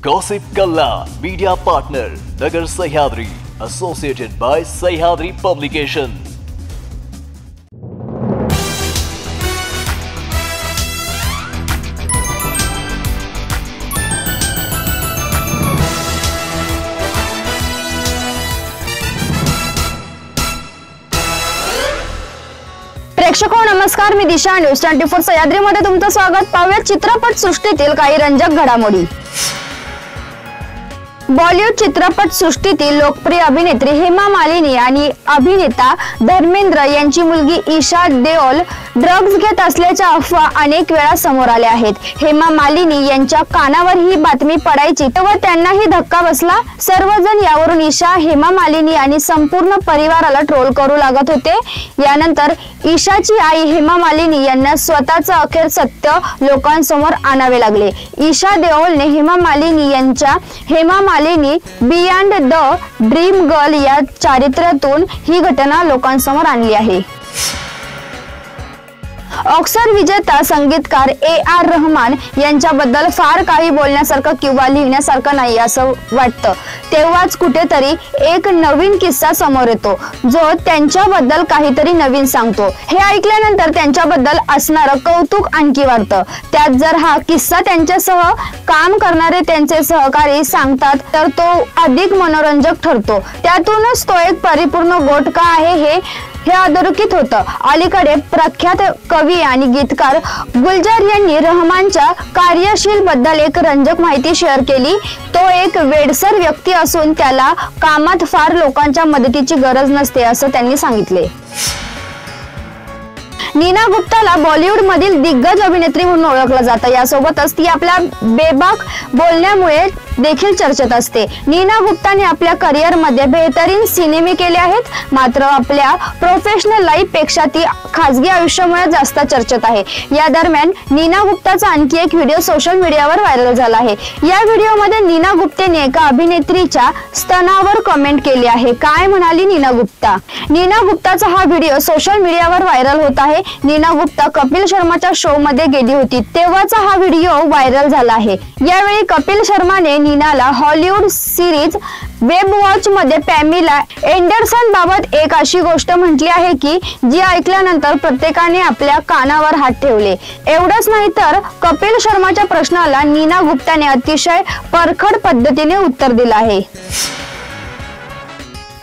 Gossip Kalla Media Partner Nagar Sahyadri Associated by Sahyadri Publication. प्रेक्षको नमस्कार, मी दिशा. News 24 Sahyadri मध्ये तुमचं स्वागत. पाहूया चित्रपट सृष्टीतील काही रंजक घडामोडी. बॉलिवूड चित्रपट सृष्टीतील लोकप्रिय अभिनेत्री हेमा मालिनी आणि अभिनेता धर्मेंद्र यांची मुलगी ईशा देओल ड्रग्ज घेत असल्याच्या अफवा अनेक वेळा समोर आल्या आहेत. हेमा मालिनी यांच्या कानावर ही बातमी पडायची तेव्हा त्यांनाही धक्का बसला. सर्वजण यावरून ईशा, हेमा मालिनी आणि संपूर्ण परिवाराला ट्रोल करू लागत होते. यानंतर ईशाची आई हेमा मालिनी यांना स्वतःचं अखेर सत्य लोकांसमोर आणावे लागले. ईशा देओलने हेमा मालिनी यांच्या Hema Malini beyond the dream girl या चारित्र्यातून ही घटना लोकांसमोर आणली आहे. ऑस्कर विजेता संगीतकार AR रहमान यांच्याबद्दल फार काही बोलण्यासारखं किंवा लिहिण्यासारखं नाही असं वाटतं. तेव्हाच कुठेतरी एक नवीन किस्सा समोर येतो जो त्यांच्याबद्दल काहीतरी नवीन सांगतो. हे ऐकल्यानंतर त्यांच्याबद्दल असणारं कौतुक आणखी वाढतं. त्यात जर हा किस्सा त्यांच्यासह काम करणारे त्यांचे सहकारी सांगतात तर तो अधिक मनोरंजक ठरतो. त्यातूनच तो एक परिपूर्ण गोट का आहे हे अधोरेखित होतं. अलीकडे प्रख्यात कवी आणि गीतकार गुलजार यांनी रहमानच्या कार्यशील बद्दल एक रंजक माहिती शेअर केली. तो एक वेडसर व्यक्ती असून त्याला कामात फार लोकांच्या मदतीची गरज नसते असं त्यांनी सांगितले. नीना गुप्ताला बॉलिवूड मधील दिग्गज अभिनेत्री म्हणून ओळखलं जातं. यासोबतच ती आपल्या बेबाक बोलण्यामुळे देखील चर्चेत असते. नीना गुप्ताने आपल्या करिअर मध्ये बेहतरीन सिनेमे केले आहेत. मात्र आपल्या प्रोफेशनल लाईफ पेक्षा ती खासगी आयुष्यामुळे जास्त चर्चेत आहे. या दरम्यान नीना गुप्ताचा आणखी एक व्हिडिओ सोशल मीडियावर व्हायरल झाला आहे. या व्हिडिओमध्ये नीना गुप्तेने एका अभिनेत्रीच्या स्तनावर कमेंट केली आहे. काय म्हणाली नीना गुप्ता? नीना गुप्ताचा हा व्हिडिओ सोशल मीडियावर व्हायरल होत आहे. नीना गुप्ता कपिल शर्माच्या शो मध्ये गेली होती तेव्हाचा हा व्हिडिओ व्हायरल झाला आहे. यावेळी कपिल शर्माने नीनाला हॉलिवूड सिरीज वेब वॉच मध्ये पॅमिला एंडरसन बाबत एक अशी गोष्ट म्हटली आहे की जी ऐकल्यानंतर प्रत्येकाने आपल्या कानावर हात ठेवले. एवढंच नाही तर कपिल शर्माच्या प्रश्नाला नीना गुप्ताने अतिशय परखड पद्धतीने उत्तर दिलं आहे.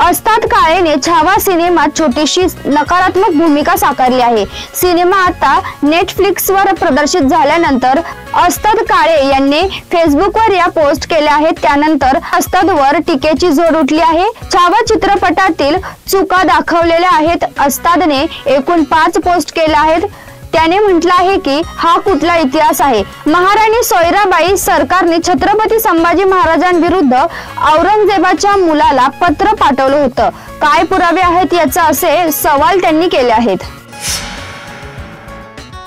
अस्ताद काळेने छावा सिनेमात छोटीशी नकारात्मक भूमिका साकारली आहे. सिनेमा आता नेटफ्लिक्सवर प्रदर्शित झाल्यानंतर अस्ताद काळे यांनी फेसबुकवर या पोस्ट केल्या आहेत. त्यानंतर अस्तादवर टीकेची झोड उठली आहे. छावा चित्रपटातील चुका दाखवलेल्या आहेत. अस्तादने एकूण 5 पोस्ट केल्या आहेत. त्याने म्हटलं आहे की हा कुठला इतिहास आहे. महाराणी सोयराबाई सरकारने छत्रपती संभाजी महाराजांविरुद्ध औरंगजेबाच्या मुलाला पत्र पाठवलं होतं. काय पुरावे आहेत याचा असे सवाल त्यांनी केले आहेत.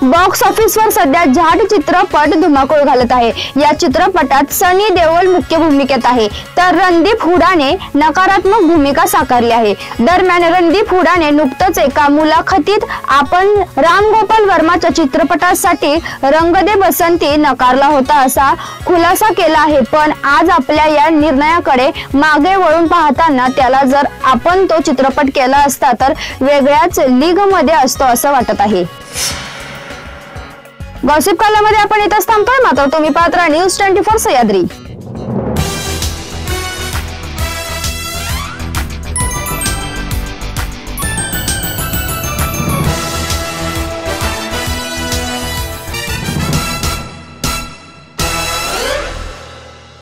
बॉक्स ऑफिसवर सध्या जाट चित्रपट धुमाकूळ घालत आहे. या चित्रपटात सनी देओल मुख्य भूमिकेत आहे तर रणदीप हुडाने नकारात्मक भूमिका साकारली आहे. दरम्यान रणदीप हुडाने नुकतंच एका मुलाखतीत आपण राम गोपाल वर्माच्या चित्रपटासाठी रंग दे बसंती नकारला होता असा खुलासा केला आहे. पण आज आपल्या या निर्णयाकडे मागे वळून पाहताना त्याला जर आपण तो चित्रपट केला असता तर वेगळ्याच लीग मध्ये असतो असं वाटत आहे. गॉसिप कल्लामध्ये आपण इथंच थांबतोय. मात्र तुम्ही पाहत राहा न्यूज 24 सह्याद्री.